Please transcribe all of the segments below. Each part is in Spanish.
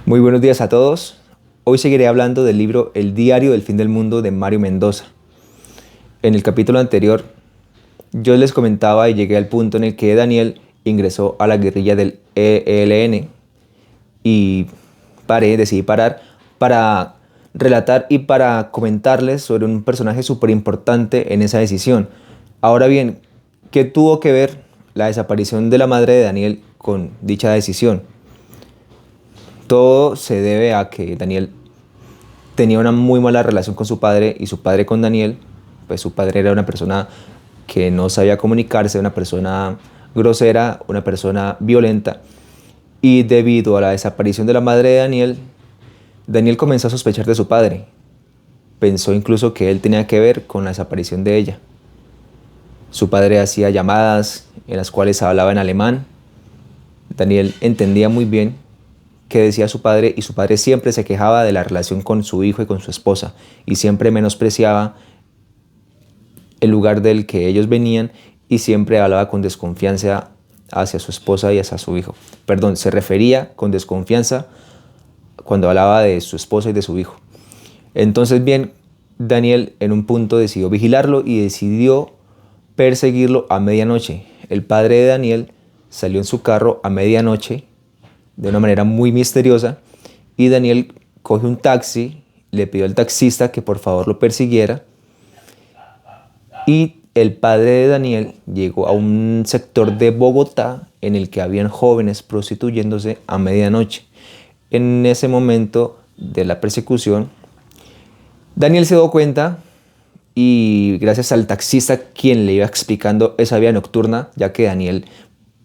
Muy buenos días a todos. Hoy seguiré hablando del libro El diario del fin del mundo de Mario Mendoza. En el capítulo anterior, yo les comentaba y llegué al punto en el que Daniel ingresó a la guerrilla del ELN y decidí parar para relatar y para comentarles sobre un personaje súper importante en esa decisión. Ahora bien, ¿qué tuvo que ver la desaparición de la madre de Daniel con dicha decisión? Todo se debe a que Daniel tenía una muy mala relación con su padre y su padre con Daniel, pues su padre era una persona que no sabía comunicarse, una persona grosera, una persona violenta. Y debido a la desaparición de la madre de Daniel, Daniel comenzó a sospechar de su padre. Pensó incluso que él tenía que ver con la desaparición de ella. Su padre hacía llamadas en las cuales hablaba en alemán. Daniel entendía muy bien qué decía su padre y su padre siempre se quejaba de la relación con su hijo y con su esposa y siempre menospreciaba el lugar del que ellos venían y siempre hablaba con desconfianza hacia su esposa y hacia su hijo. Perdón, se refería con desconfianza cuando hablaba de su esposa y de su hijo. Entonces bien, Daniel en un punto decidió vigilarlo y decidió perseguirlo a medianoche. El padre de Daniel salió en su carro a medianoche de una manera muy misteriosa y Daniel coge un taxi, le pidió al taxista que por favor lo persiguiera y el padre de Daniel llegó a un sector de Bogotá en el que habían jóvenes prostituyéndose a medianoche. En ese momento de la persecución, Daniel se dio cuenta y gracias al taxista quien le iba explicando esa vía nocturna, ya que Daniel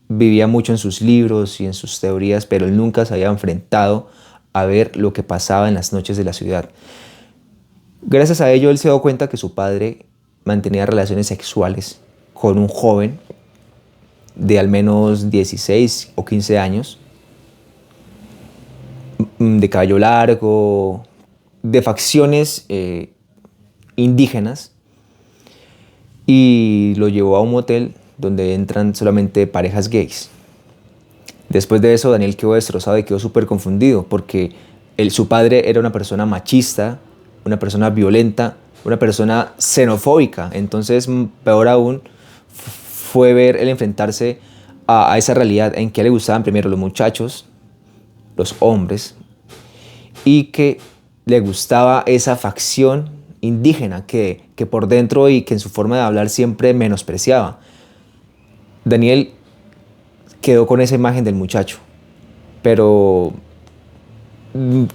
vivía mucho en sus libros y en sus teorías, pero él nunca se había enfrentado a ver lo que pasaba en las noches de la ciudad. Gracias a ello, él se dio cuenta que su padre mantenía relaciones sexuales con un joven de al menos 16 o 15 años, de cabello largo, de facciones indígenas, y lo llevó a un motel donde entran solamente parejas gays. Después de eso, Daniel quedó destrozado y quedó súper confundido porque su padre era una persona machista, una persona violenta, una persona xenofóbica. Entonces, peor aún, fue ver el enfrentarse a esa realidad en que le gustaban primero los muchachos, los hombres, y que le gustaba esa facción indígena que por dentro y que en su forma de hablar siempre menospreciaba. Daniel quedó con esa imagen del muchacho, pero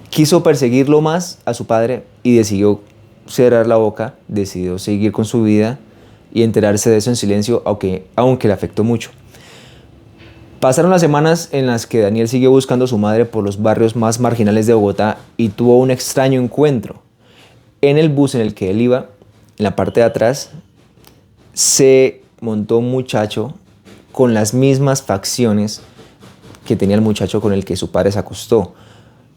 quiso perseguirlo más a su padre y decidió cerrar la boca, decidió seguir con su vida y enterarse de eso en silencio, aunque le afectó mucho. Pasaron las semanas en las que Daniel siguió buscando a su madre por los barrios más marginales de Bogotá y tuvo un extraño encuentro. En el bus en el que él iba, en la parte de atrás, se montó un muchacho con las mismas facciones que tenía el muchacho con el que su padre se acostó.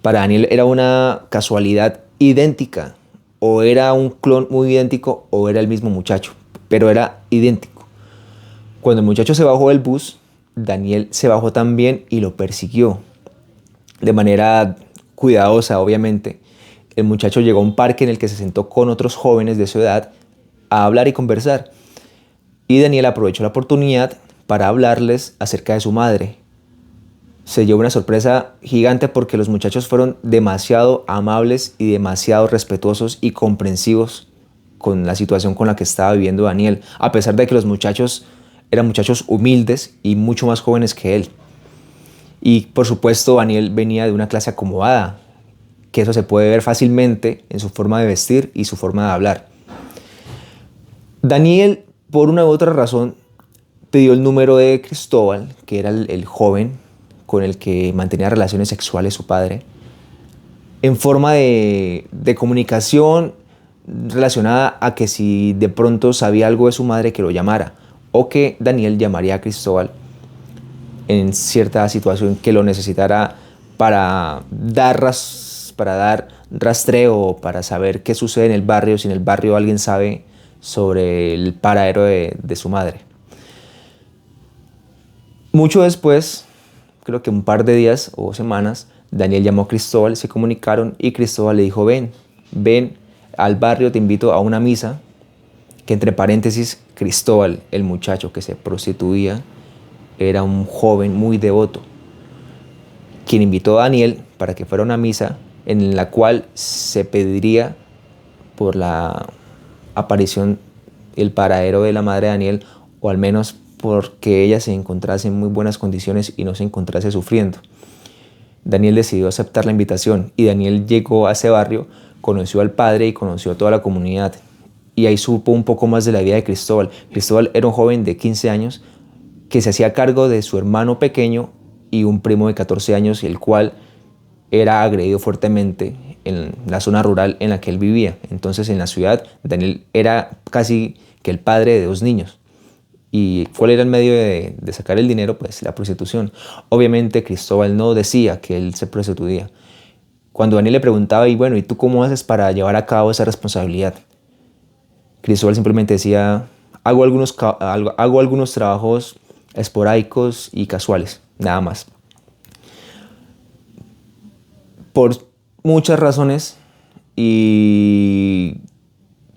Para Daniel era una casualidad idéntica, o era un clon muy idéntico o era el mismo muchacho, pero era idéntico. Cuando el muchacho se bajó del bus, Daniel se bajó también y lo persiguió. De manera cuidadosa, obviamente, el muchacho llegó a un parque en el que se sentó con otros jóvenes de su edad a hablar y conversar. Y Daniel aprovechó la oportunidad para hablarles acerca de su madre. Se llevó una sorpresa gigante porque los muchachos fueron demasiado amables y demasiado respetuosos y comprensivos con la situación con la que estaba viviendo Daniel, a pesar de que los muchachos eran muchachos humildes y mucho más jóvenes que él. Y por supuesto Daniel venía de una clase acomodada, que eso se puede ver fácilmente en su forma de vestir y su forma de hablar. Daniel, por una u otra razón, pidió el número de Cristóbal, que era el joven con el que mantenía relaciones sexuales su padre, en forma de comunicación relacionada a que si de pronto sabía algo de su madre que lo llamara, o que Daniel llamaría a Cristóbal en cierta situación que lo necesitara para dar rastreo o para saber qué sucede en el barrio, si en el barrio alguien sabe sobre el paradero de su madre. Mucho después, creo que un par de días o semanas, Daniel llamó a Cristóbal, se comunicaron y Cristóbal le dijo, ven al barrio, te invito a una misa, que entre paréntesis, Cristóbal, el muchacho que se prostituía, era un joven muy devoto, quien invitó a Daniel para que fuera a una misa en la cual se pediría por la aparición, el paradero de la madre de Daniel, o al menos porque ella se encontrase en muy buenas condiciones y no se encontrase sufriendo. Daniel decidió aceptar la invitación y Daniel llegó a ese barrio, conoció al padre y conoció a toda la comunidad. Y ahí supo un poco más de la vida de Cristóbal. Cristóbal era un joven de 15 años que se hacía cargo de su hermano pequeño y un primo de 14 años, el cual era agredido fuertemente en la zona rural en la que él vivía. Entonces en la ciudad Daniel era casi que el padre de 2 niños. ¿Y cuál era el medio de sacar el dinero? Pues la prostitución. Obviamente Cristóbal no decía que él se prostituía. Cuando Daniel le preguntaba, y bueno, ¿y tú cómo haces para llevar a cabo esa responsabilidad? Cristóbal simplemente decía, hago algunos trabajos esporádicos y casuales, nada más. Por muchas razones y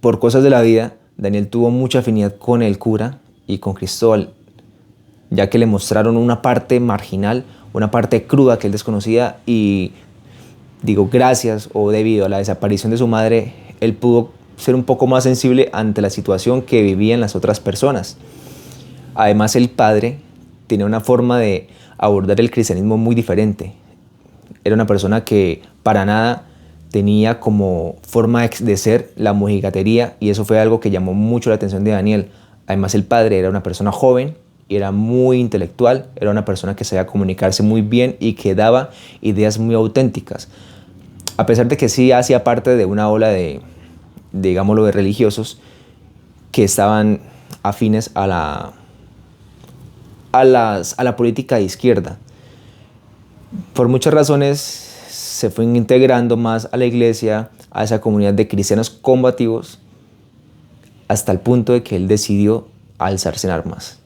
por cosas de la vida, Daniel tuvo mucha afinidad con el cura y con Cristóbal, ya que le mostraron una parte marginal, una parte cruda que él desconocía, y digo, gracias o debido a la desaparición de su madre, él pudo ser un poco más sensible ante la situación que vivían las otras personas. Además, el padre tenía una forma de abordar el cristianismo muy diferente. Era una persona que para nada tenía como forma de ser la mojigatería, y eso fue algo que llamó mucho la atención de Daniel. Además, el padre era una persona joven y era muy intelectual, era una persona que sabía comunicarse muy bien y que daba ideas muy auténticas. A pesar de que sí hacía parte de una ola de, digámoslo, de religiosos que estaban afines a la política de izquierda. Por muchas razones se fue integrando más a la iglesia, a esa comunidad de cristianos combativos, hasta el punto de que él decidió alzarse en armas.